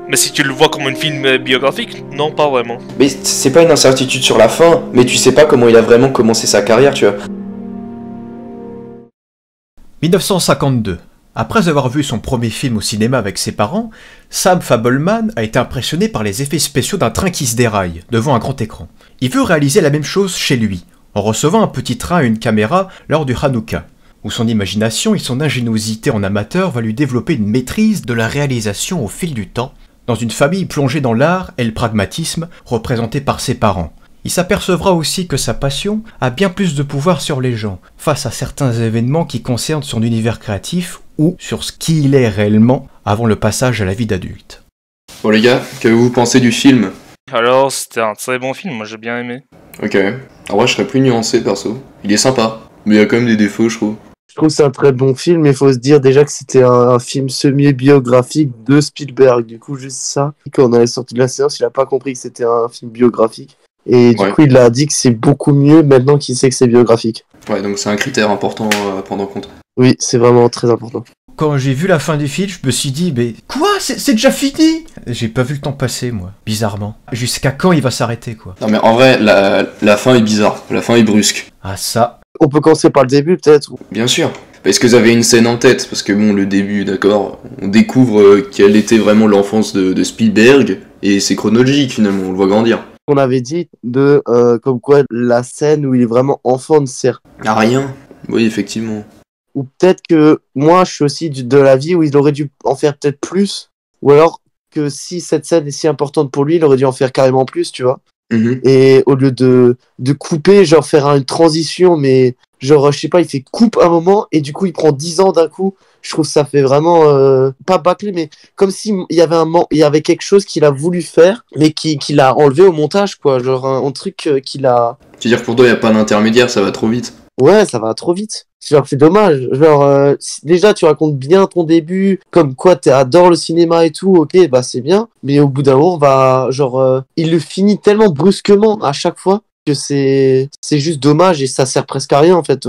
Mais si tu le vois comme un film biographique, non, pas vraiment. Mais c'est pas une incertitude sur la fin, mais tu sais pas comment il a vraiment commencé sa carrière, tu vois. 1952. Après avoir vu son premier film au cinéma avec ses parents, Sam Fableman a été impressionné par les effets spéciaux d'un train qui se déraille, devant un grand écran. Il veut réaliser la même chose chez lui, en recevant un petit train et une caméra lors du Hanouka, où son imagination et son ingéniosité en amateur va lui développer une maîtrise de la réalisation au fil du temps, dans une famille plongée dans l'art et le pragmatisme représentés par ses parents. Il s'apercevra aussi que sa passion a bien plus de pouvoir sur les gens, face à certains événements qui concernent son univers créatif ou sur ce qui il est réellement avant le passage à la vie d'adulte. Bon les gars, qu'avez-vous pensé du film? Alors, c'était un très bon film, moi j'ai bien aimé. Ok. En vrai, je serais plus nuancé perso. Il est sympa, mais il y a quand même des défauts, je trouve. Je trouve que c'est un très bon film, mais il faut se dire déjà que c'était un film semi-biographique de Spielberg. Du coup, juste ça, quand on est sorti de la séance, il a pas compris que c'était un film biographique. Et du coup, il a dit que c'est beaucoup mieux maintenant qu'il sait que c'est biographique. Ouais, donc c'est un critère important à prendre en compte. Oui, c'est vraiment très important. Quand j'ai vu la fin du film, je me suis dit, mais quoi, c'est déjà fini? J'ai pas vu le temps passer, moi, bizarrement. Jusqu'à quand il va s'arrêter, quoi? Non mais en vrai, la fin est bizarre, la fin est brusque. Ah ça. On peut commencer par le début, peut-être. Bien sûr. Est-ce que vous avez une scène en tête? Parce que bon, le début, d'accord, on découvre quelle était vraiment l'enfance de Spielberg, et c'est chronologique finalement, on le voit grandir. On avait dit de comme quoi la scène où il est vraiment enfant ne sert. Ah rien? Oui, effectivement. Ou peut-être que moi je suis aussi de l'avis où il aurait dû en faire peut-être plus. Ou alors que si cette scène est si importante pour lui, il aurait dû en faire carrément plus, tu vois. Et au lieu de couper, genre faire une transition, mais genre je sais pas, il fait coupe un moment et du coup il prend 10 ans d'un coup. Je trouve que ça fait vraiment pas bâclé, mais comme si il y avait quelque chose qu'il a voulu faire, mais qu'il a enlevé au montage, quoi. Genre un truc qu'il a. C'est-à-dire que pour toi, il n'y a pas d'intermédiaire, ça va trop vite. Ouais, ça va trop vite. Genre, c'est dommage. Genre, déjà, tu racontes bien ton début, comme quoi t'adores le cinéma et tout, ok, bah c'est bien. Mais au bout d'un moment, il le finit tellement brusquement à chaque fois que c'est juste dommage et ça sert presque à rien, en fait.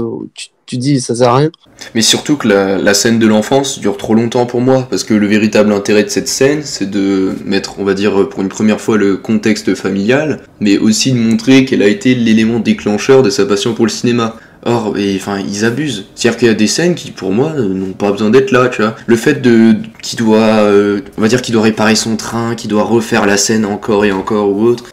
Tu dis, ça sert à rien. Mais surtout que la scène de l'enfance dure trop longtemps pour moi, parce que le véritable intérêt de cette scène, c'est de mettre, on va dire, pour une première fois le contexte familial, mais aussi de montrer qu'elle a été l'élément déclencheur de sa passion pour le cinéma. Or, ils abusent. C'est-à-dire qu'il y a des scènes qui, pour moi, n'ont pas besoin d'être là, tu vois. Le fait qu'il doit, on va dire qu'il doit réparer son train, qu'il doit refaire la scène encore et encore ou autre,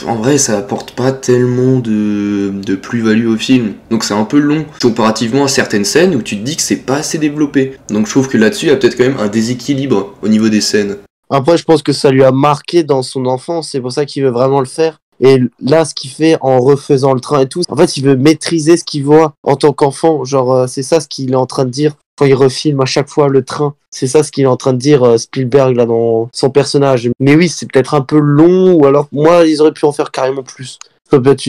en vrai, ça apporte pas tellement de plus-value au film. Donc c'est un peu long, comparativement à certaines scènes où tu te dis que c'est pas assez développé. Donc je trouve que là-dessus, il y a peut-être quand même un déséquilibre au niveau des scènes. Après, je pense que ça lui a marqué dans son enfance, c'est pour ça qu'il veut vraiment le faire. Et là, ce qu'il fait en refaisant le train et tout, en fait, il veut maîtriser ce qu'il voit en tant qu'enfant. Genre, c'est ça ce qu'il est en train de dire quand il refilme à chaque fois le train. C'est ça ce qu'il est en train de dire Spielberg là dans son personnage. Mais oui, c'est peut-être un peu long, ou alors moi, ils auraient pu en faire carrément plus. Ça peut être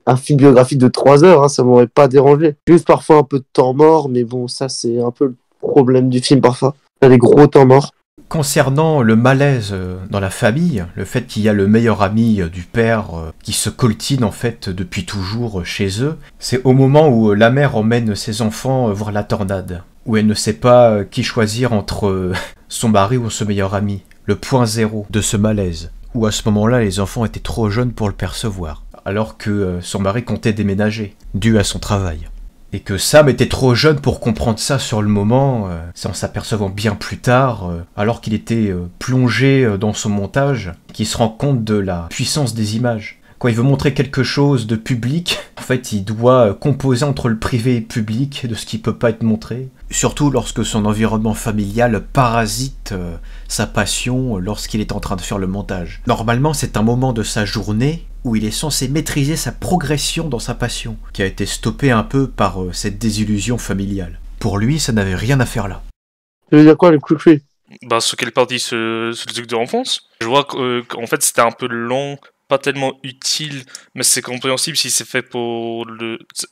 un film biographique de 3 heures, hein, ça m'aurait pas dérangé. Juste parfois un peu de temps mort, mais bon, ça c'est un peu le problème du film parfois. Il y a des gros temps morts. Concernant le malaise dans la famille, le fait qu'il y a le meilleur ami du père qui se coltine en fait depuis toujours chez eux, c'est au moment où la mère emmène ses enfants voir la tornade, où elle ne sait pas qui choisir entre son mari ou son meilleur ami, le point zéro de ce malaise, où à ce moment-là les enfants étaient trop jeunes pour le percevoir, alors que son mari comptait déménager, dû à son travail. Et que Sam était trop jeune pour comprendre ça sur le moment, c'est en s'apercevant bien plus tard, alors qu'il était plongé dans son montage, qu'il se rend compte de la puissance des images. Quand il veut montrer quelque chose de public, en fait il doit composer entre le privé et le public de ce qui peut pas être montré. Surtout lorsque son environnement familial parasite sa passion lorsqu'il est en train de faire le montage. Normalement c'est un moment de sa journée où il est censé maîtriser sa progression dans sa passion, qui a été stoppée un peu par cette désillusion familiale. Pour lui, ça n'avait rien à faire là. Ça veut dire quoi, le coup de fil? Bah, sur quelle partie? Sur le truc de l'enfance? Je vois qu'en fait c'était un peu long, pas tellement utile, mais c'est compréhensible si c'est fait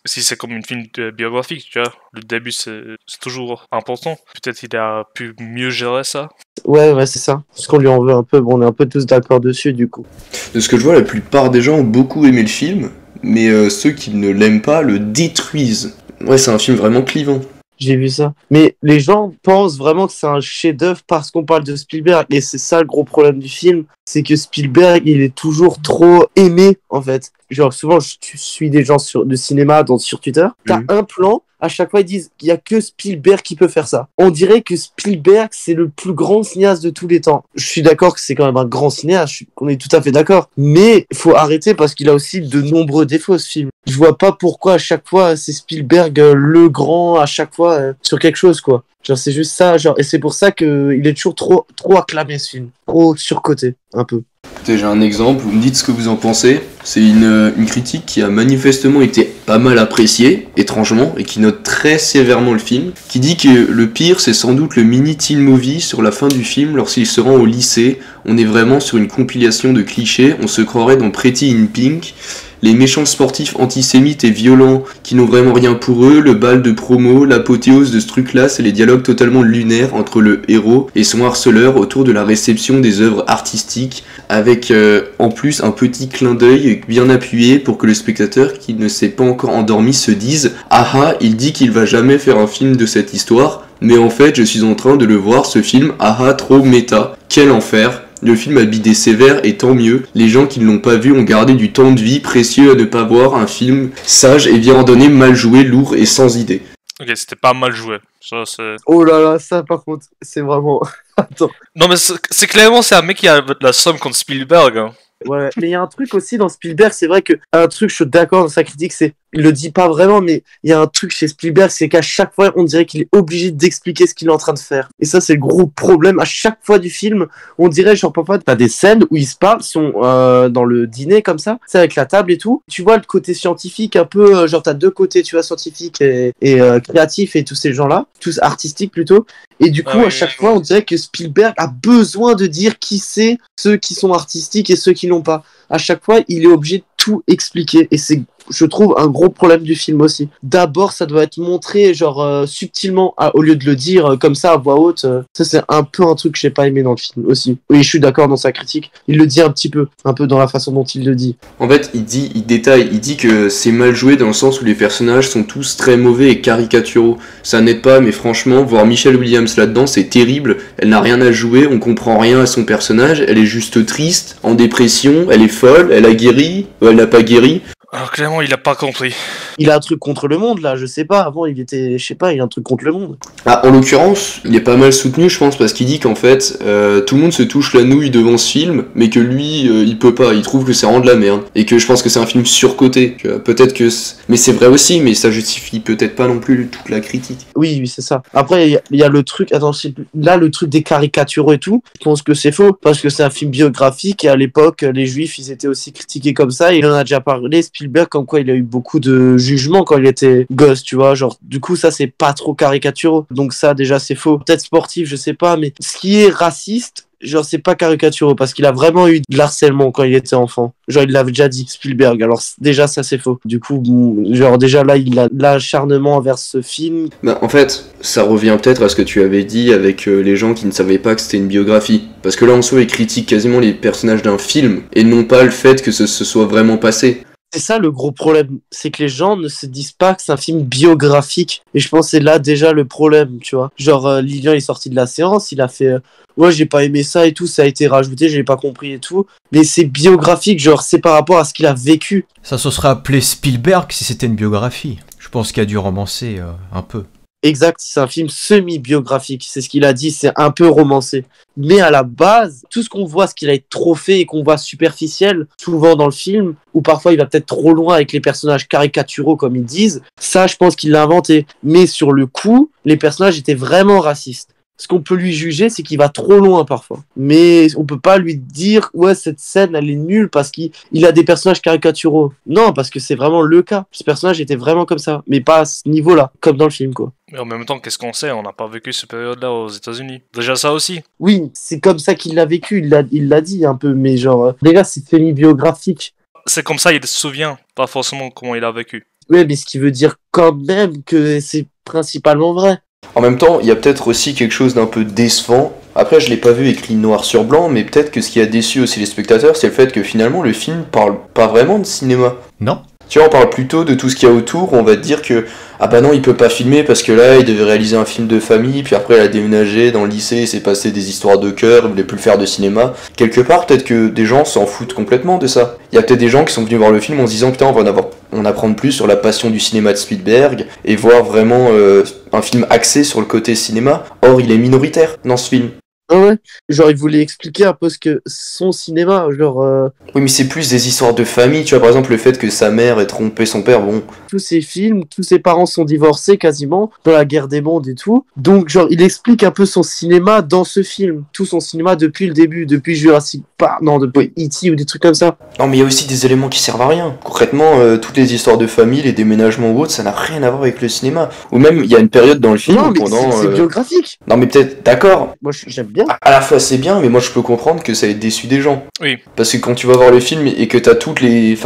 si c'est comme une film biographique, tu vois. Le début c'est toujours important. Peut-être il a pu mieux gérer ça. Ouais, c'est ça. Parce qu'on lui en veut un peu. Bon, on est un peu tous d'accord dessus, du coup. De ce que je vois, la plupart des gens ont beaucoup aimé le film, mais ceux qui ne l'aiment pas le détruisent. Ouais, c'est un film vraiment clivant. J'ai vu ça. Mais les gens pensent vraiment que c'est un chef-d'œuvre parce qu'on parle de Spielberg. Et c'est ça le gros problème du film. C'est que Spielberg, il est toujours trop aimé, en fait. Genre, souvent, je suis des gens de cinéma sur Twitter. T'as un plan, à chaque fois, ils disent qu'il y a que Spielberg qui peut faire ça. On dirait que Spielberg, c'est le plus grand cinéaste de tous les temps. Je suis d'accord que c'est quand même un grand cinéaste. On est tout à fait d'accord. Mais il faut arrêter parce qu'il a aussi de nombreux défauts, ce film. Je vois pas pourquoi à chaque fois c'est Spielberg le grand à chaque fois sur quelque chose quoi. Genre c'est juste ça genre et c'est pour ça que il est toujours trop acclamé ce film, trop surcoté un peu. Écoutez, j'ai un exemple, vous me dites ce que vous en pensez. C'est une critique qui a manifestement été pas mal appréciée, étrangement, et qui note très sévèrement le film, qui dit que le pire c'est sans doute le mini teen movie sur la fin du film lorsqu'il se rend au lycée. On est vraiment sur une compilation de clichés, on se croirait dans Pretty in Pink. Les méchants sportifs antisémites et violents qui n'ont vraiment rien pour eux, le bal de promo, l'apothéose de ce truc-là, c'est les dialogues totalement lunaires entre le héros et son harceleur autour de la réception des œuvres artistiques, avec en plus un petit clin d'œil bien appuyé pour que le spectateur qui ne s'est pas encore endormi se dise « Ah ah, il dit qu'il va jamais faire un film de cette histoire, mais en fait je suis en train de le voir ce film, ah ah, trop méta, quel enfer !» Le film a bidé sévère et tant mieux, les gens qui ne l'ont pas vu ont gardé du temps de vie précieux à ne pas voir un film sage et bien ordonné, mal joué, lourd et sans idée. Ok, c'était pas mal joué. Ça, c'est... Oh là là, ça par contre, c'est vraiment... Attends. Non mais c'est clairement c'est un mec qui a la somme contre Spielberg. Hein. Ouais, mais il y a un truc aussi dans Spielberg, c'est vrai que un truc, je suis d'accord dans sa critique, c'est, il le dit pas vraiment, mais il y a un truc chez Spielberg, c'est qu'à chaque fois, on dirait qu'il est obligé d'expliquer ce qu'il est en train de faire. Et ça, c'est le gros problème. À chaque fois du film, on dirait, genre, parfois, t'as des scènes où ils se parlent, sont dans le dîner comme ça, c'est avec la table et tout. Tu vois le côté scientifique un peu, genre, t'as deux côtés, tu vois, scientifique et créatif et tous ces gens-là, tous artistiques plutôt. Et du coup, à chaque fois, on dirait que Spielberg a besoin de dire qui c'est ceux qui sont artistiques et ceux qui l'ont pas. À chaque fois, il est obligé de tout expliquer. Et c'est, je trouve, un gros problème du film aussi. D'abord, ça doit être montré, genre, subtilement, au lieu de le dire comme ça, à voix haute. Ça, c'est un peu un truc que j'ai pas aimé dans le film aussi. Oui, je suis d'accord dans sa critique. Il le dit un petit peu, un peu dans la façon dont il le dit. En fait, il détaille, il dit que c'est mal joué dans le sens où les personnages sont tous très mauvais et caricaturaux. Ça n'aide pas, mais franchement, voir Michelle Williams là-dedans, c'est terrible. Elle n'a rien à jouer, on comprend rien à son personnage, elle est juste triste, en dépression, elle est folle, elle a guéri, ou elle n'a pas guéri. Alors clairement, il a pas compris. Il a un truc contre le monde, là, je sais pas. Avant, il était, je sais pas, il a un truc contre le monde. Ah, en l'occurrence, il est pas mal soutenu, je pense, parce qu'il dit qu'en fait, tout le monde se touche la nouille devant ce film, mais que lui, il peut pas, il trouve que c'est vraiment de la merde. Et que je pense que c'est un film surcoté. Peut-être que... Mais c'est vrai aussi, mais ça justifie peut-être pas non plus toute la critique. Oui, oui, c'est ça. Après, il y a le truc, attends, là, le truc des caricaturaux et tout, je pense que c'est faux, parce que c'est un film biographique, et à l'époque, les Juifs, ils étaient aussi critiqués comme ça, et il en a déjà parlé, Spielberg, comme quoi il a eu beaucoup de jugements quand il était gosse, tu vois, genre, du coup, ça, c'est pas trop caricaturaux, donc ça, déjà, c'est faux. Peut-être sportif, je sais pas, mais ce qui est raciste, genre, c'est pas caricaturaux, parce qu'il a vraiment eu de l'harcèlement quand il était enfant. Genre, il l'avait déjà dit, Spielberg, alors déjà, ça, c'est faux. Du coup, genre, déjà, là, il a l'acharnement envers ce film. Bah, en fait, ça revient peut-être à ce que tu avais dit avec les gens qui ne savaient pas que c'était une biographie. Parce que là, en soi, ils critiquent quasiment les personnages d'un film, et non pas le fait que ce se soit vraiment passé. C'est ça le gros problème, c'est que les gens ne se disent pas que c'est un film biographique. Et je pense que c'est là déjà le problème, tu vois. Genre, Lilian est sorti de la séance, il a fait ouais, j'ai pas aimé ça et tout, ça a été rajouté, j'ai pas compris et tout. Mais c'est biographique, genre, c'est par rapport à ce qu'il a vécu. Ça se serait appelé Spielberg si c'était une biographie. Je pense qu'il a dû romancer un peu. Exact, c'est un film semi-biographique, c'est ce qu'il a dit, c'est un peu romancé. Mais à la base, tout ce qu'on voit, ce qu'il a été trop fait et qu'on voit superficiel, souvent dans le film, ou parfois il va peut-être trop loin avec les personnages caricaturaux comme ils disent, ça je pense qu'il l'a inventé. Mais sur le coup, les personnages étaient vraiment racistes. Ce qu'on peut lui juger, c'est qu'il va trop loin parfois. Mais on peut pas lui dire « Ouais, cette scène, elle est nulle parce qu'il a des personnages caricaturaux. » Non, parce que c'est vraiment le cas. Ce personnage était vraiment comme ça. Mais pas à ce niveau-là, comme dans le film, quoi. Mais en même temps, qu'est-ce qu'on sait? On n'a pas vécu cette période-là aux États-Unis. Déjà ça aussi. Oui, c'est comme ça qu'il l'a vécu. Il l'a dit un peu, mais genre... déjà, c'est semi-biographique. C'est comme ça, il se souvient. Pas forcément comment il a vécu. Oui, mais ce qui veut dire quand même que c'est principalement vrai. En même temps, il y a peut-être aussi quelque chose d'un peu décevant. Après, je l'ai pas vu écrit noir sur blanc, mais peut-être que ce qui a déçu aussi les spectateurs, c'est le fait que finalement le film parle pas vraiment de cinéma. Non. Tu vois, on parle plutôt de tout ce qu'il y a autour, on va te dire que ah bah non, il peut pas filmer parce que là, il devait réaliser un film de famille, puis après il a déménagé dans le lycée, il s'est passé des histoires de cœur, il voulait plus faire de cinéma. Quelque part, peut-être que des gens s'en foutent complètement de ça. Il y a peut-être des gens qui sont venus voir le film en se disant putain, on va en apprendre plus sur la passion du cinéma de Spielberg et voir vraiment un film axé sur le côté cinéma. Or, il est minoritaire dans ce film. Ah ouais, genre il voulait expliquer un peu ce que son cinéma, genre Oui, mais c'est plus des histoires de famille, tu vois, par exemple le fait que sa mère ait trompé son père, bon. tous ses films, tous ses parents sont divorcés quasiment dans la guerre des mondes et tout. Donc genre il explique un peu son cinéma dans ce film, tout son cinéma depuis le début, depuis Jurassic Park, non depuis E.T. ou des trucs comme ça. Non, mais il y a aussi des éléments qui servent à rien. Concrètement, toutes les histoires de famille, les déménagements ou autres, ça n'a rien à voir avec le cinéma. Ou même, il y a une période dans le film Non où mais pendant... c'est biographique. Non, mais peut-être, d'accord. Moi j'aime bien. À la fois c'est bien, mais moi je peux comprendre que ça ait déçu des gens. Oui. Parce que quand tu vas voir le film et que t'as toutes les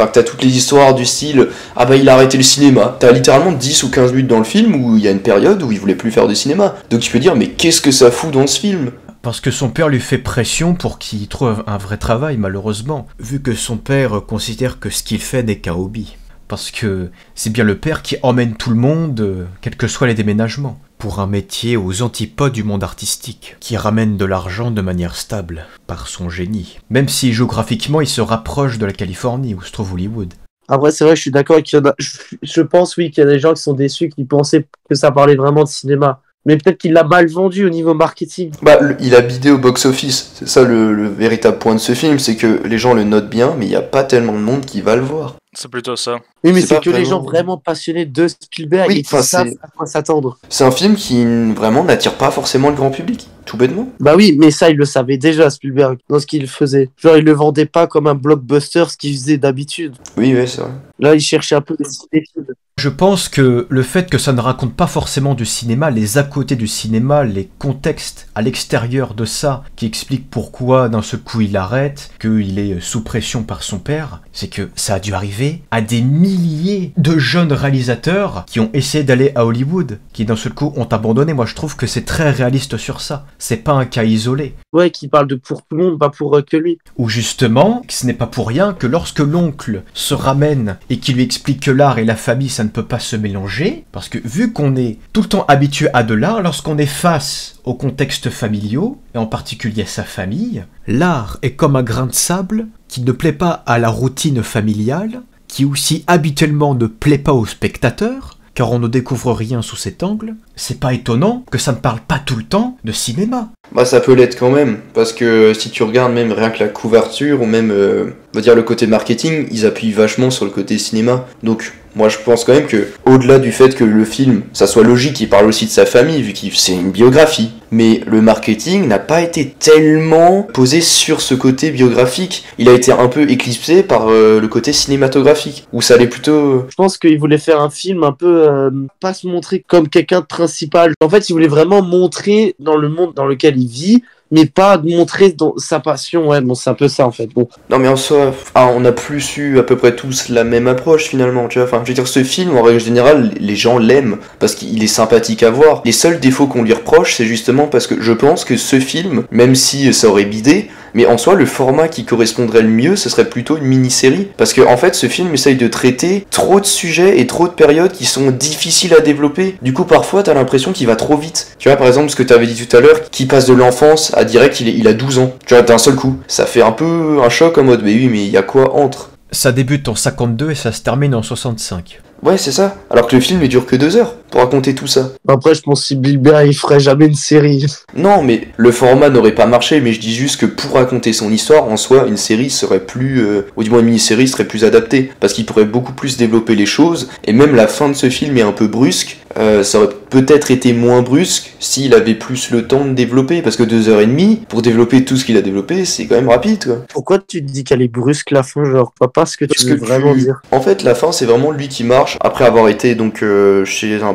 histoires du style ah bah il a arrêté le cinéma, t'as littéralement 10 ou 15 minutes dans le film où il y a une période où il voulait plus faire de cinéma. Donc tu peux dire mais qu'est-ce que ça fout dans ce film? Parce que son père lui fait pression pour qu'il trouve un vrai travail, malheureusement, vu que son père considère que ce qu'il fait n'est qu'un hobby. Parce que c'est bien le père qui emmène tout le monde, quels que soient les déménagements, pour un métier aux antipodes du monde artistique, qui ramène de l'argent de manière stable, par son génie. Même si géographiquement il se rapproche de la Californie, où se trouve Hollywood. Après c'est vrai, je suis d'accord qu'il y en a. Je pense oui qu'il y a des gens qui sont déçus, qui pensaient que ça parlait vraiment de cinéma. Mais peut-être qu'il l'a mal vendu au niveau marketing. Bah, il a bidé au box-office. C'est ça le véritable point de ce film, c'est que les gens le notent bien, mais il n'y a pas tellement de monde qui va le voir. C'est plutôt ça. Oui, mais C'est c'est pas que les vraiment- gens vraiment passionnés de Spielberg Oui, et qui enfin, savent c'est- à quoi s'attendre. C'est un film qui vraiment n'attire pas forcément le grand public, tout bêtement. Bah oui, mais ça, il le savait déjà, Spielberg, dans ce qu'il faisait. Genre, il le vendait pas comme un blockbuster, ce qu'il faisait d'habitude. Oui, ouais, c'est vrai. Là, il cherchait un peu des cinéphile. Je pense que le fait que ça ne raconte pas forcément du cinéma, les à côté du cinéma, les contextes à l'extérieur de ça, qui expliquent pourquoi d'un seul coup il arrête, qu'il est sous pression par son père, c'est que ça a dû arriver à des milliers de jeunes réalisateurs qui ont essayé d'aller à Hollywood, qui d'un seul coup ont abandonné. Moi je trouve que c'est très réaliste sur ça, c'est pas un cas isolé. Ouais, qui parle de pour tout le monde, pas pour que lui. Ou justement, ce n'est pas pour rien que lorsque l'oncle se ramène et qu'il lui explique que l'art et la famille ça ne peut pas se mélanger, parce que vu qu'on est tout le temps habitué à de l'art, lorsqu'on est face aux contextes familiaux, et en particulier à sa famille, l'art est comme un grain de sable qui ne plaît pas à la routine familiale, qui aussi habituellement ne plaît pas aux spectateurs, car on ne découvre rien sous cet angle. C'est pas étonnant que ça ne parle pas tout le temps de cinéma. Bah ça peut l'être quand même, parce que si tu regardes même rien que la couverture, ou même, on va dire le côté marketing, ils appuient vachement sur le côté cinéma. Donc moi je pense quand même que, au-delà du fait que le film, ça soit logique, il parle aussi de sa famille, vu que c'est une biographie, mais le marketing n'a pas été tellement posé sur ce côté biographique. Il a été un peu éclipsé par le côté cinématographique, où ça allait plutôt... Je pense qu'il voulait faire un film un peu, pas se montrer comme quelqu'un de principal. En fait, il voulait vraiment montrer dans le monde dans lequel il vit, mais pas montrer dans sa passion. Ouais, bon, c'est un peu ça en fait. Bon. Non mais en soi, on a plus eu à peu près tous la même approche finalement, tu vois. Enfin, je veux dire, ce film, en règle générale, les gens l'aiment parce qu'il est sympathique à voir. Les seuls défauts qu'on lui reproche, c'est justement parce que je pense que ce film, même si ça aurait bidé, mais en soi, le format qui correspondrait le mieux, ce serait plutôt une mini-série. Parce que en fait, ce film essaye de traiter trop de sujets et trop de périodes qui sont difficiles à développer. Du coup, parfois, t'as l'impression qu'il va trop vite. Tu vois, par exemple, ce que t'avais dit tout à l'heure, qui passe de l'enfance à direct, il a 12 ans. Tu vois, d'un seul coup. Ça fait un peu un choc en mode, mais oui, mais il y a quoi entre ? Ça débute en 52 et ça se termine en 65. Ouais, c'est ça. Alors que le film, il dure que 2 heures pour raconter tout ça. Après, je pense que Spielberg, il ferait jamais une série. Non, mais le format n'aurait pas marché, mais je dis juste que pour raconter son histoire, en soi, une série serait plus... ou du moins une mini-série serait plus adaptée, parce qu'il pourrait beaucoup plus développer les choses, et même la fin de ce film est un peu brusque, ça aurait peut-être été moins brusque s'il avait plus le temps de développer, parce que 2h30, pour développer tout ce qu'il a développé, c'est quand même rapide, quoi. Pourquoi tu te dis qu'elle est brusque la fin, genre, pas ce que Parce tu veux que vraiment dire. En fait, la fin, c'est vraiment lui qui marche, après avoir été donc chez un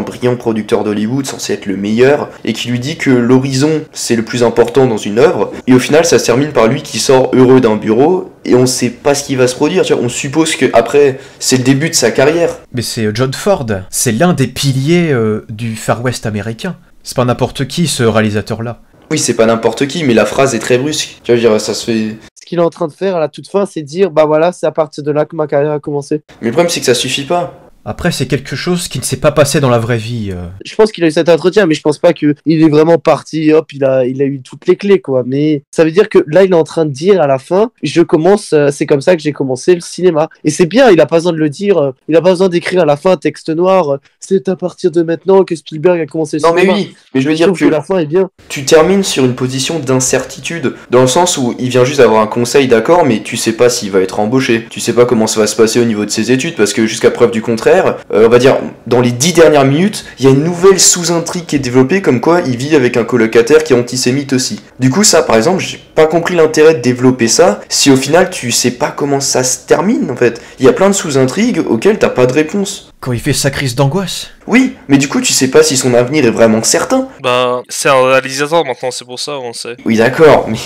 brillant producteur d'Hollywood, censé être le meilleur, et qui lui dit que l'horizon, c'est le plus important dans une œuvre, et au final, ça se termine par lui qui sort heureux d'un bureau, et on sait pas ce qui va se produire, tu vois, on suppose que après c'est le début de sa carrière. Mais c'est John Ford, c'est l'un des piliers du Far West américain. C'est pas n'importe qui ce réalisateur-là. Oui, c'est pas n'importe qui, mais la phrase est très brusque. Tu vois, je veux dire, ça se fait... Ce qu'il est en train de faire à la toute fin, c'est dire, bah voilà, c'est à partir de là que ma carrière a commencé. Mais le problème, c'est que ça suffit pas. Après, c'est quelque chose qui ne s'est pas passé dans la vraie vie. Je pense qu'il a eu cet entretien, mais je pense pas qu'il est vraiment parti, hop, il a eu toutes les clés, quoi. Mais ça veut dire que là, il est en train de dire à la fin, je commence, c'est comme ça que j'ai commencé le cinéma. Et c'est bien, il a pas besoin de le dire, il a pas besoin d'écrire à la fin un texte noir, c'est à partir de maintenant que Spielberg a commencé le Non, mais cinéma. oui, mais je veux Je dire trouve que la fin est bien. tu termines sur une position d'incertitude, dans le sens où il vient juste d'avoir un conseil, d'accord, mais tu sais pas s'il va être embauché, tu sais pas comment ça va se passer au niveau de ses études, parce que jusqu'à preuve du contraire, on va dire, dans les 10 dernières minutes, il y a une nouvelle sous-intrigue qui est développée, comme quoi il vit avec un colocataire qui est antisémite aussi. Du coup, ça, par exemple, j'ai pas compris l'intérêt de développer ça, si au final tu sais pas comment ça se termine, en fait. Il y a plein de sous-intrigues auxquelles t'as pas de réponse. Quand il fait sa crise d'angoisse. Oui, mais du coup, tu sais pas si son avenir est vraiment certain. Bah, c'est un réalisateur maintenant, c'est pour ça, on sait. Oui, d'accord, mais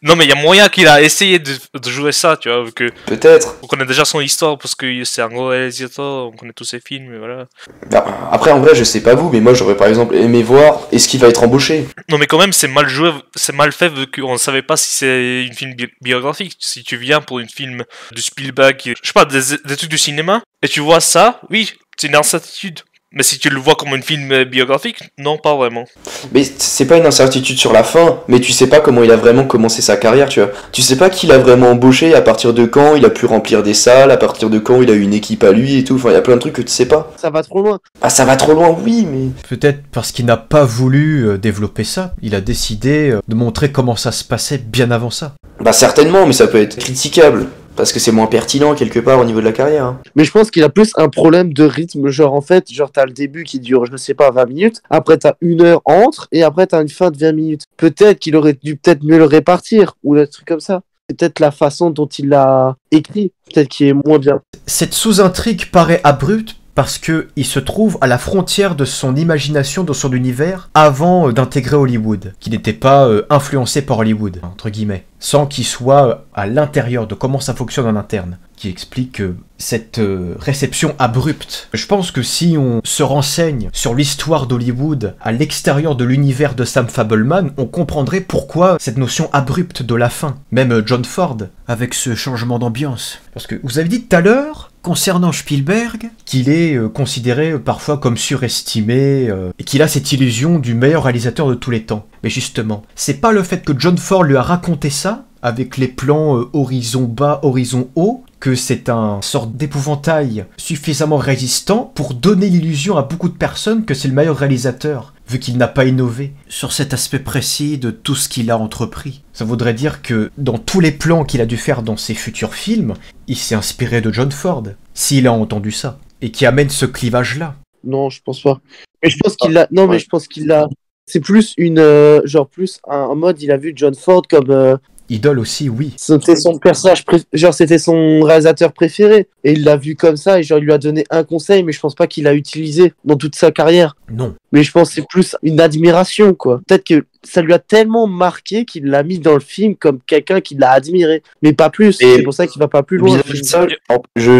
Non, mais il y a moyen qu'il a essayé de jouer ça, tu vois, vu que peut-être. on connaît déjà son histoire parce que c'est un gros réalisateur, on connaît tous ses films, et voilà. Bah, après, en vrai, je sais pas vous, mais moi, j'aurais par exemple aimé voir est-ce qu'il va être embauché. Non, mais quand même, c'est mal joué, c'est mal fait vu qu'on ne savait pas si c'est une film biographique. Si tu viens pour une film de Spielberg, je sais pas, des trucs du cinéma, et tu vois ça, oui, c'est une incertitude. Mais si tu le vois comme un film biographique, non, pas vraiment. Mais c'est pas une incertitude sur la fin, mais tu sais pas comment il a vraiment commencé sa carrière, tu vois. Tu sais pas qui l'a vraiment embauché, à partir de quand il a pu remplir des salles, à partir de quand il a eu une équipe à lui et tout. Enfin, il y a plein de trucs que tu sais pas. Ça va trop loin. Ah, ça va trop loin, oui, mais... Peut-être parce qu'il n'a pas voulu développer ça. Il a décidé de montrer comment ça se passait bien avant ça. Bah certainement, mais ça peut être critiquable. Parce que c'est moins pertinent quelque part au niveau de la carrière. Hein. Mais je pense qu'il a plus un problème de rythme. Genre, en fait, genre, t'as le début qui dure, je ne sais pas, 20 minutes. Après, t'as 1 heure entre. Et après, t'as une fin de 20 minutes. Peut-être qu'il aurait dû peut-être mieux le répartir. Ou des trucs comme ça. C'est peut-être la façon dont il l'a écrit. Peut-être qui est moins bien. Cette sous-intrigue paraît abrupte parce que il se trouve à la frontière de son imagination, de son univers, avant d'intégrer Hollywood, qui n'était pas influencé par Hollywood, entre guillemets, sans qu'il soit à l'intérieur de comment ça fonctionne en interne, qui explique cette réception abrupte. Je pense que si on se renseigne sur l'histoire d'Hollywood à l'extérieur de l'univers de Sam Fableman, on comprendrait pourquoi cette notion abrupte de la fin. Même John Ford, avec ce changement d'ambiance. Parce que vous avez dit tout à l'heure, concernant Spielberg, qu'il est considéré parfois comme surestimé, et qu'il a cette illusion du meilleur réalisateur de tous les temps. Mais justement, c'est pas le fait que John Ford lui a raconté ça, avec les plans horizon bas, horizon haut, que c'est un sorte d'épouvantail suffisamment résistant pour donner l'illusion à beaucoup de personnes que c'est le meilleur réalisateur, vu qu'il n'a pas innové sur cet aspect précis de tout ce qu'il a entrepris. Ça voudrait dire que dans tous les plans qu'il a dû faire dans ses futurs films, il s'est inspiré de John Ford, s'il a entendu ça, et qui amène ce clivage-là. Non, je pense pas. Mais je pense qu'il l'a. Non, Ouais. mais je pense qu'il l'a. C'est plus une. Genre, plus un mode, il a vu John Ford comme. Idole aussi, oui. C'était son personnage, genre c'était son réalisateur préféré. Et il l'a vu comme ça et genre il lui a donné un conseil, mais je pense pas qu'il l'a utilisé dans toute sa carrière. Non. Mais je pense que c'est plus une admiration, quoi. Peut-être que ça lui a tellement marqué qu'il l'a mis dans le film comme quelqu'un qui l'a admiré. Mais pas plus. Et C'est pour ça qu'il va pas plus loin. Vis-à-vis de ça,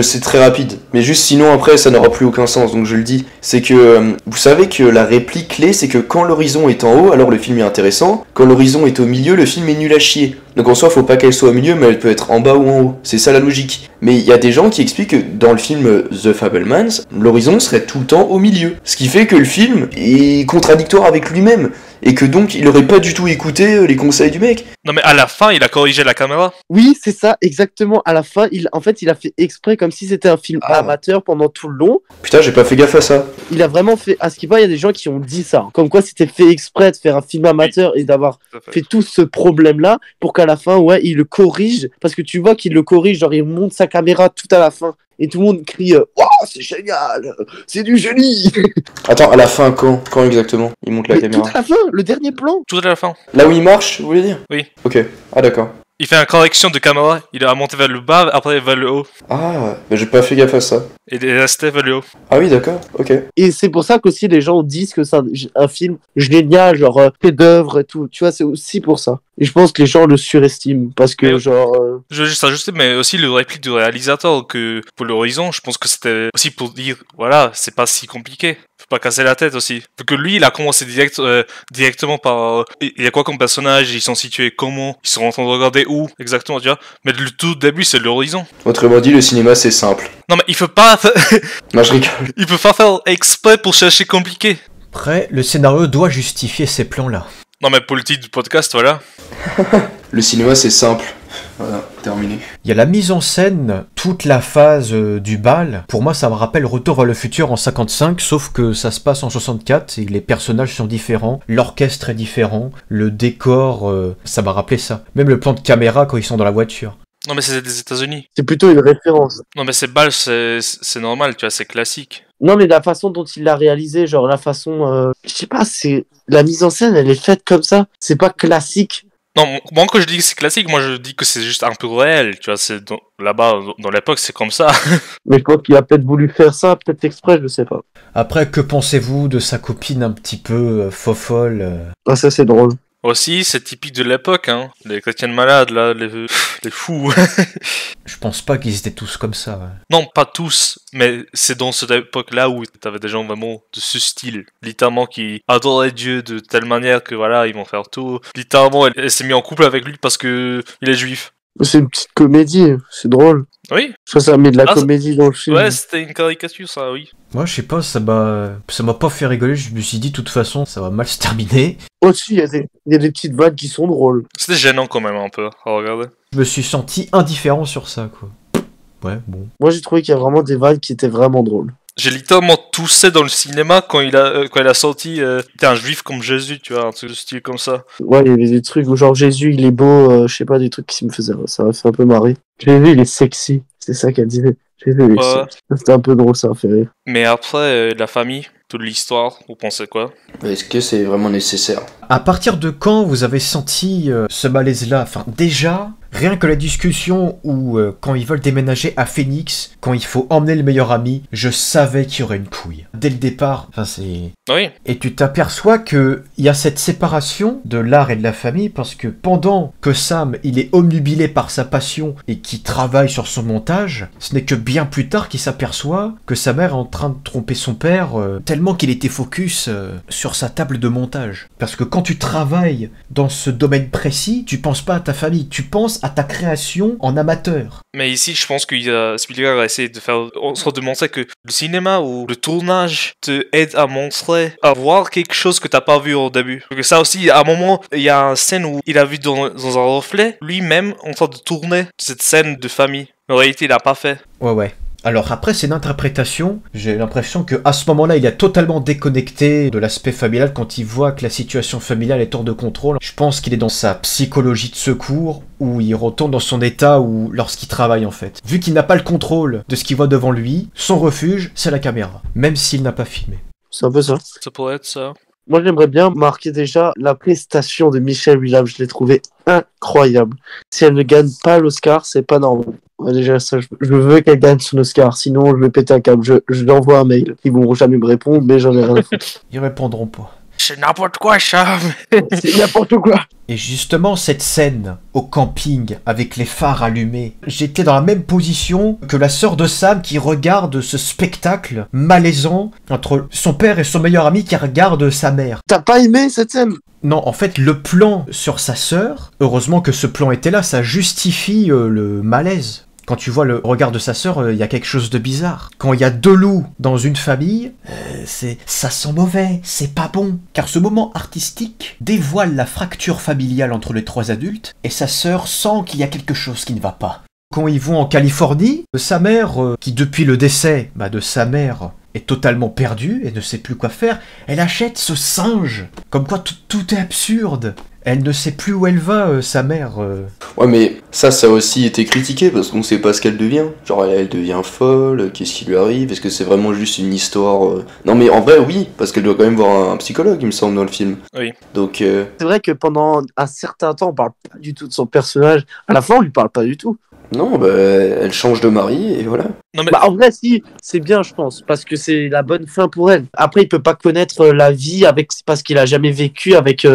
c'est très rapide. Mais juste sinon après ça n'aura plus aucun sens, donc je le dis. C'est que vous savez que la réplique clé c'est que quand l'horizon est en haut, alors le film est intéressant. Quand l'horizon est au milieu, le film est nul à chier. Donc en soi faut pas qu'elle soit au milieu, mais elle peut être en bas ou en haut. C'est ça la logique. Mais il y a des gens qui expliquent que dans le film The Fabelmans, l'horizon serait tout le temps au milieu. Ce qui fait que le film est contradictoire avec lui-même. Et que donc il aurait pas du tout écouté les conseils du mec. Non, mais à la fin, il a corrigé la caméra. Oui, c'est ça, exactement. À la fin, en fait, il a fait exprès comme si c'était un film amateur pendant tout le long. Putain, j'ai pas fait gaffe à ça. Il a vraiment fait. À ce qui va, il y a des gens qui ont dit ça. Comme quoi, c'était fait exprès de faire un film amateur et d'avoir Tout à fait. fait tout ce problème-là pour qu'à la fin, ouais, il le corrige. Parce que tu vois qu'il le corrige, genre, il monte sa caméra tout à la fin. Et tout le monde crie Waouh, c'est génial, c'est du génie. Attends, à la fin, quand exactement il monte la Mais caméra tout à la fin, le dernier plan. Tout à la fin. Là où il marche, vous voulez dire? Oui. Ok, ah d'accord. Il fait une correction de caméra, il a monté vers le bas, après vers le haut. Ah, mais j'ai pas fait gaffe à ça. Et il est resté vers le haut. Ah oui, d'accord, ok. Et c'est pour ça qu'aussi les gens disent que c'est un film génial, genre chef-d'œuvre et tout. Tu vois, c'est aussi pour ça. Et je pense que les gens le surestiment parce que, Mais- genre. Je veux juste ajouter, mais aussi le réplique du réalisateur que pour l'horizon, je pense que c'était aussi pour dire, voilà, c'est pas si compliqué. Faut pas casser la tête aussi. Parce que lui, il a commencé directement par... il y a quoi comme personnage, ils sont situés comment, ils sont en train de regarder où, exactement, tu vois. Mais le tout début, c'est l'horizon. Autrement dit, le cinéma c'est simple. Non mais il faut pas... Non, je rigole. il peut pas faire exprès pour chercher compliqué. Après, le scénario doit justifier ces plans-là. Non mais pour le titre du podcast, voilà. Le cinéma c'est simple. Voilà, terminé. Il y a la mise en scène, toute la phase du bal. Pour moi, ça me rappelle Retour vers le futur en 55, sauf que ça se passe en 64 et les personnages sont différents, l'orchestre est différent, le décor, ça m'a rappelé ça. Même le plan de caméra quand ils sont dans la voiture. Non mais c'est des États-Unis. C'est plutôt une référence. Non mais c'est balle, c'est normal, tu vois, c'est classique. Non, mais la façon dont il l'a réalisé, genre la façon. Je sais pas, c'est. La mise en scène, elle est faite comme ça. C'est pas classique. Non, moi quand je dis que c'est classique, moi je dis que c'est juste un peu réel, tu vois, c'est là-bas, dans l'époque, c'est comme ça. Mais je pense qu'il a peut-être voulu faire ça, peut-être exprès, je sais pas. Après, que pensez-vous de sa copine un petit peu fofolle Ah, ça, c'est drôle. Aussi, c'est typique de l'époque, hein, les chrétiens malades, là, les fous. Je pense pas qu'ils étaient tous comme ça. Ouais. Non, pas tous, mais c'est dans cette époque-là où t'avais des gens vraiment de ce style, littéralement qui adoraient Dieu de telle manière que voilà, ils vont faire tout. Littéralement, elle s'est mise en couple avec lui parce que il est juif. C'est une petite comédie, c'est drôle. Oui, Je crois que ça met de la Ah, comédie dans le film. ouais, c'était une caricature, ça, oui. Moi, je sais pas, ça m'a pas fait rigoler. Je me suis dit, de toute façon, ça va mal se terminer. Au-dessus, il y a des petites vannes qui sont drôles. C'était gênant quand même un peu à regarder. Je me suis senti indifférent sur ça, quoi. Ouais, bon. Moi, j'ai trouvé qu'il y a vraiment des vannes qui étaient vraiment drôles. J'ai littéralement toussé dans le cinéma quand il a sorti t'es un juif comme Jésus, tu vois, un truc de style comme ça. Ouais, il y avait des trucs où genre Jésus, il est beau, je sais pas, des trucs qui me faisaient, ça m'a fait un peu marrer. Jésus, il est sexy, c'est ça qu'elle disait. Jésus, il est Ouais. sexy. C'était un peu drôle, ça m'a fait rire. Mais après, la famille, toute l'histoire, vous pensez quoi? Est-ce que c'est vraiment nécessaire? À partir de quand vous avez senti ce malaise-là? Enfin, déjà, rien que la discussion où quand ils veulent déménager à Phoenix, quand il faut emmener le meilleur ami, je savais qu'il y aurait une couille. Dès le départ, enfin c'est... Oui. Et tu t'aperçois qu'il y a cette séparation de l'art et de la famille parce que pendant que Sam, il est omnubilé par sa passion et qui travaille sur son montage, ce n'est que bien plus tard qu'il s'aperçoit que sa mère est en train de tromper son père tellement qu'il était focus sur sa table de montage. Parce que quand tu travailles dans ce domaine précis, tu penses pas à ta famille, tu penses à ta création en amateur. Mais ici, je pense que Spielberg a essayé de faire en sorte de montrer que le cinéma ou le tournage te aide à montrer, à voir quelque chose que t'as pas vu au début. Parce que ça aussi, à un moment, il y a une scène où il a vu dans un reflet lui-même en train de tourner cette scène de famille. En réalité, il l'a pas fait. Ouais. Alors après, c'est une interprétation. J'ai l'impression qu'à ce moment-là, il a totalement déconnecté de l'aspect familial quand il voit que la situation familiale est hors de contrôle. Je pense qu'il est dans sa psychologie de secours où il retourne dans son état où lorsqu'il travaille en fait. Vu qu'il n'a pas le contrôle de ce qu'il voit devant lui, son refuge, c'est la caméra. Même s'il n'a pas filmé. C'est un peu ça. Ça pourrait être ça. Moi, j'aimerais bien marquer déjà la prestation de Michelle Williams. Je l'ai trouvée incroyable. Si elle ne gagne pas l'Oscar, c'est pas normal. Ouais, déjà, ça, je veux qu'elle gagne son Oscar. Sinon, je vais péter un câble. Je lui envoie un mail. Ils vont jamais me répondre, mais j'en ai rien à foutre. Ils répondront pas. C'est n'importe quoi, Cham. C'est n'importe quoi. Et justement, cette scène au camping avec les phares allumés, j'étais dans la même position que la sœur de Sam qui regarde ce spectacle malaisant entre son père et son meilleur ami qui regarde sa mère. T'as pas aimé cette scène? Non, en fait, le plan sur sa sœur, heureusement que ce plan était là, ça justifie le malaise. Quand tu vois le regard de sa sœur, il y a quelque chose de bizarre. Quand il y a deux loups dans une famille, ça sent mauvais, c'est pas bon. Car ce moment artistique dévoile la fracture familiale entre les trois adultes, et sa sœur sent qu'il y a quelque chose qui ne va pas. Quand ils vont en Californie, sa mère, qui depuis le décès de sa mère est totalement perdue et ne sait plus quoi faire, elle achète ce singe. Comme quoi tout est absurde. Elle ne sait plus où elle va, sa mère. Ouais, mais ça a aussi été critiqué parce qu'on sait pas ce qu'elle devient. Genre, elle devient folle, qu'est-ce qui lui arrive? Est-ce que c'est vraiment juste une histoire Non, mais en vrai, oui, parce qu'elle doit quand même voir un psychologue, il me semble, dans le film. Oui. Donc, C'est vrai que pendant un certain temps, on parle pas du tout de son personnage. À la fin, on lui parle pas du tout. Non, bah, elle change de mari et voilà. Non mais Bah, en vrai, si, c'est bien, je pense, parce que c'est la bonne fin pour elle. Après, il peut pas connaître la vie parce qu'il a jamais vécu avec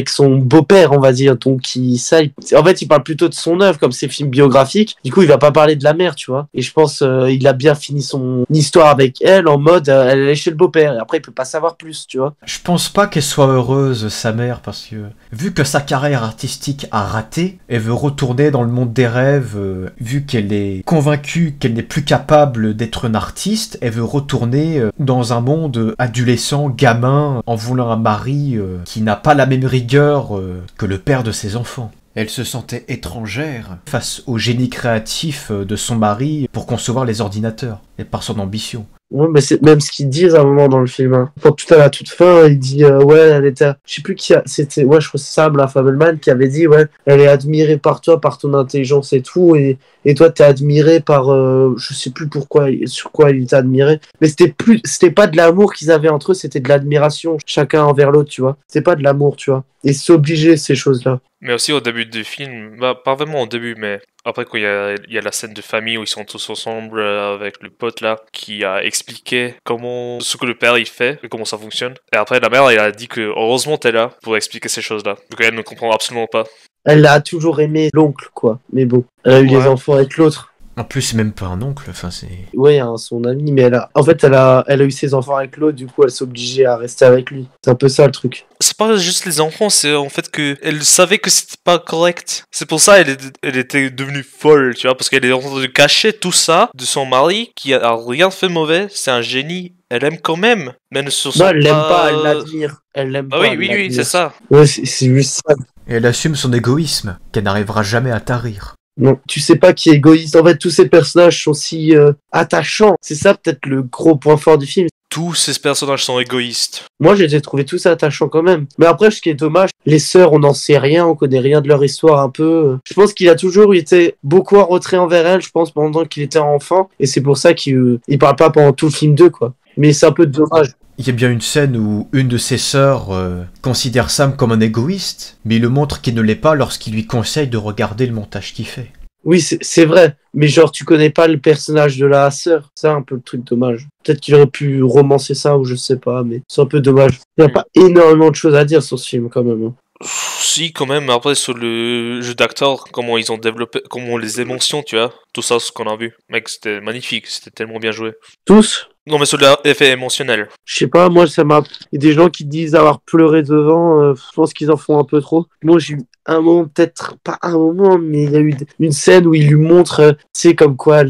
son beau-père, on va dire. Donc, en fait, il parle plutôt de son œuvre, comme ses films biographiques. Du coup, il va pas parler de la mère, tu vois. Et je pense, il a bien fini son histoire avec elle en mode, elle est chez le beau-père. Et après, il peut pas savoir plus, tu vois. Je pense pas qu'elle soit heureuse, sa mère, parce que vu que sa carrière artistique a raté, elle veut retourner dans le monde des rêves, vu qu'elle est convaincue qu'elle n'est plus capable d'être une artiste, elle veut retourner dans un monde adolescent, gamin, en voulant un mari qui n'a pas la même rigueur que le père de ses enfants. Elle se sentait étrangère face au génie créatif de son mari pour concevoir les ordinateurs, et par son ambition. Ouais, mais c'est même ce qu'ils disent à un moment dans le film. Hein. Quand tout à la toute fin, il dit ouais, elle était. Je sais plus qui c'était. Ouais, je crois que c'est Sam, la Fabelman, qui avait dit ouais, elle est admirée par toi, par ton intelligence et tout, et toi t'es admiré par. Je sais plus pourquoi, sur quoi il t'a admiré. Mais c'était pas de l'amour qu'ils avaient entre eux, c'était de l'admiration, chacun envers l'autre, tu vois. C'était pas de l'amour, tu vois. Et c'est obligé ces choses-là. Mais aussi au début du film, bah, pas vraiment au début, mais après quand il y a la scène de famille où ils sont tous ensemble avec le pote là, qui a expliqué ce que le père il fait et comment ça fonctionne. Et après la mère elle a dit que heureusement t'es là pour expliquer ces choses-là. Donc elle ne comprend absolument pas. Elle a toujours aimé l'oncle, quoi. Mais bon, elle a eu les enfants avec l'autre. En plus, c'est même pas un oncle, enfin c'est... Ouais, hein, son ami, mais elle a eu ses enfants avec l'autre, du coup elle s'est obligée à rester avec lui. C'est un peu ça le truc. C'est pas juste les enfants, c'est en fait que elle savait que c'était pas correct. C'est pour ça elle était devenue folle, tu vois, parce qu'elle est en train de cacher tout ça de son mari qui a rien fait de mauvais, c'est un génie. Elle aime quand même, mais elle ne se sent non, elle l'aime pas, elle l'admire. Elle l'aime Ah pas. oui, c'est ça. Ouais, c'est juste ça. Et elle assume son égoïsme, qu'elle n'arrivera jamais à tarir. Non, tu sais pas qui est égoïste. En fait, tous ces personnages sont si attachants. C'est ça peut-être le gros point fort du film. Tous ces personnages sont égoïstes. Moi, je les ai trouvés tous attachants quand même. Mais après, ce qui est dommage, les sœurs, on n'en sait rien, on connaît rien de leur histoire un peu. Je pense qu'il a toujours été beaucoup en retrait envers elle, je pense, pendant qu'il était enfant. Et c'est pour ça qu'il parle pas pendant tout le film d'eux, quoi. Mais c'est un peu dommage. Il y a bien une scène où une de ses sœurs considère Sam comme un égoïste, mais il le montre qu'il ne l'est pas lorsqu'il lui conseille de regarder le montage qu'il fait. Oui, c'est vrai. Mais genre, tu connais pas le personnage de la sœur. C'est un peu le truc dommage. Peut-être qu'il aurait pu romancer ça ou je sais pas, mais c'est un peu dommage. Il n'y a pas énormément de choses à dire sur ce film quand même. Hein. Si, quand même, après sur le jeu d'acteur, comment ils ont développé, comment les émotions, tu vois, tout ça, ce qu'on a vu. Mec, c'était magnifique, c'était tellement bien joué. Tous? Non, mais sur l'effet émotionnel. Je sais pas, moi, ça m'a. Il y a des gens qui disent avoir pleuré devant. Je pense qu'ils en font un peu trop. Moi, j'ai eu un moment, peut-être pas un moment, mais il y a eu une scène où il lui montre, tu sais, comme quoi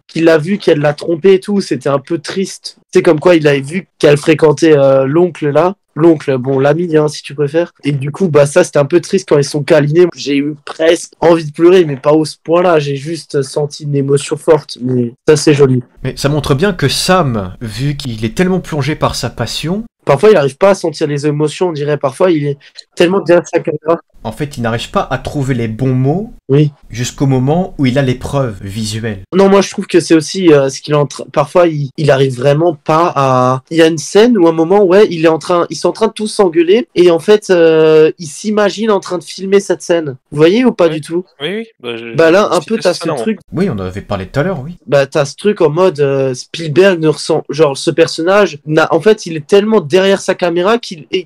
qu'il a vu qu'elle l'a trompé et tout. C'était un peu triste. Tu sais, comme quoi il avait vu qu'elle fréquentait l'oncle là. L'oncle, bon, l'ami, hein, si tu préfères. Et du coup, bah, ça, c'était un peu triste quand ils sont câlinés. J'ai eu presque envie de pleurer, mais pas au ce point-là. J'ai juste senti une émotion forte, mais ça, c'est joli. Mais ça montre bien que Sam, vu qu'il est tellement plongé par sa passion, parfois, il n'arrive pas à sentir les émotions, on dirait. Parfois, il est tellement derrière sa caméra. en fait, il n'arrive pas à trouver les bons mots Oui. jusqu'au moment où il a les preuves visuelles. Non, moi je trouve que c'est aussi ce qu'il est en train. Parfois, il arrive vraiment pas à. Il y a une scène où à un moment, ouais, ils sont en train de tous s'engueuler et en fait, il s'imagine en train de filmer cette scène. Vous voyez ou pas du tout? Oui. Bah là, un peu, t'as ce truc. Oui, on en avait parlé tout à l'heure, oui. Bah t'as ce truc en mode Spielberg ne ressent. Genre, ce personnage, en fait, il est tellement derrière sa caméra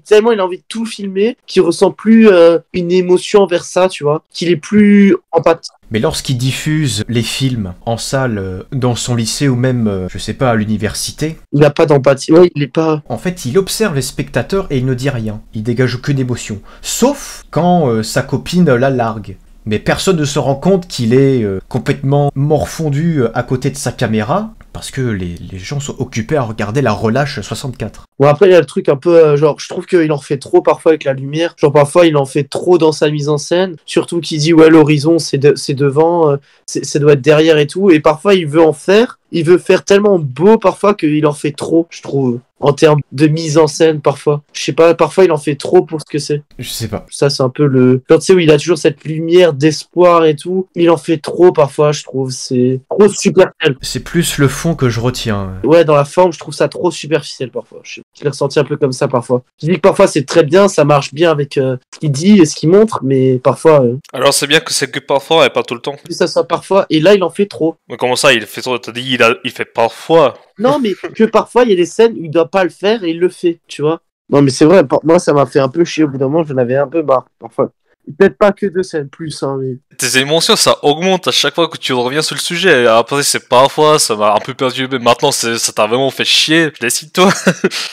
tellement il a envie de tout filmer qu'il ressent plus une émotion envers ça, tu vois, qu'il est plus empathique. Mais lorsqu'il diffuse les films en salle, dans son lycée ou même, je sais pas, à l'université, Il a pas d'empathie. Ouais, il est pas. en fait, il observe les spectateurs et il ne dit rien. Il dégage aucune émotion. Sauf quand sa copine la largue. Mais personne ne se rend compte qu'il est complètement morfondu à côté de sa caméra, parce que les gens sont occupés à regarder la relâche 64. Bon, après, il y a le truc un peu, genre, je trouve qu'il en fait trop parfois avec la lumière. Genre, parfois, il en fait trop dans sa mise en scène. Surtout qu'il dit, ouais, l'horizon, c'est devant, ça doit être derrière et tout. Et parfois, il veut faire tellement beau parfois qu'il en fait trop, je trouve. en termes de mise en scène parfois. Je sais pas, parfois il en fait trop pour ce que c'est. Je sais pas. Ça c'est un peu le... Genre, tu sais où il a toujours cette lumière d'espoir et tout, il en fait trop parfois je trouve, c'est trop superficiel. C'est plus le fond que je retiens. Ouais, dans la forme je trouve ça trop superficiel parfois. Je l'ai ressenti un peu comme ça parfois. Je dis que parfois c'est très bien, ça marche bien avec ce qu'il dit et ce qu'il montre, mais parfois... Alors c'est bien que c'est que parfois et pas tout le temps. ça soit parfois, et là il en fait trop. Mais comment ça, il fait trop? T'as dit il fait parfois. Non, mais que parfois il y a des scènes où il doit pas le faire et il le fait, tu vois. Non, mais c'est vrai, moi ça m'a fait un peu chier au bout d'un moment, j'en avais un peu marre. Parfois, peut-être pas que 2 scènes plus, hein, mais. Tes émotions, ça augmente à chaque fois que tu reviens sur le sujet. Après, c'est parfois, ça m'a un peu perdu, mais maintenant, ça t'a vraiment fait chier. Décide-toi.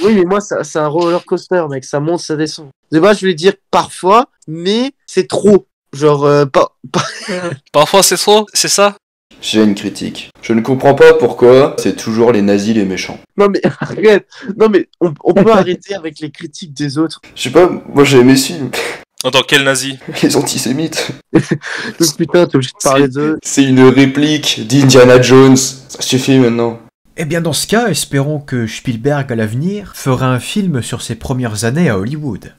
Oui, mais moi c'est un roller coaster, mec, ça monte, ça descend. De base, je voulais dire parfois, mais c'est trop. Genre, Parfois, c'est trop, c'est ça? J'ai une critique. Je ne comprends pas pourquoi c'est toujours les nazis les méchants. Non, mais arrête. Non, mais on peut arrêter avec les critiques des autres. Je sais pas, moi j'ai aimé ce film. Attends, quel nazi? Les antisémites. Donc, putain, t'es obligé de parler d'eux. C'est une réplique d'Indiana Jones. Ça suffit maintenant. Eh bien dans ce cas, espérons que Spielberg à l'avenir fera un film sur ses premières années à Hollywood.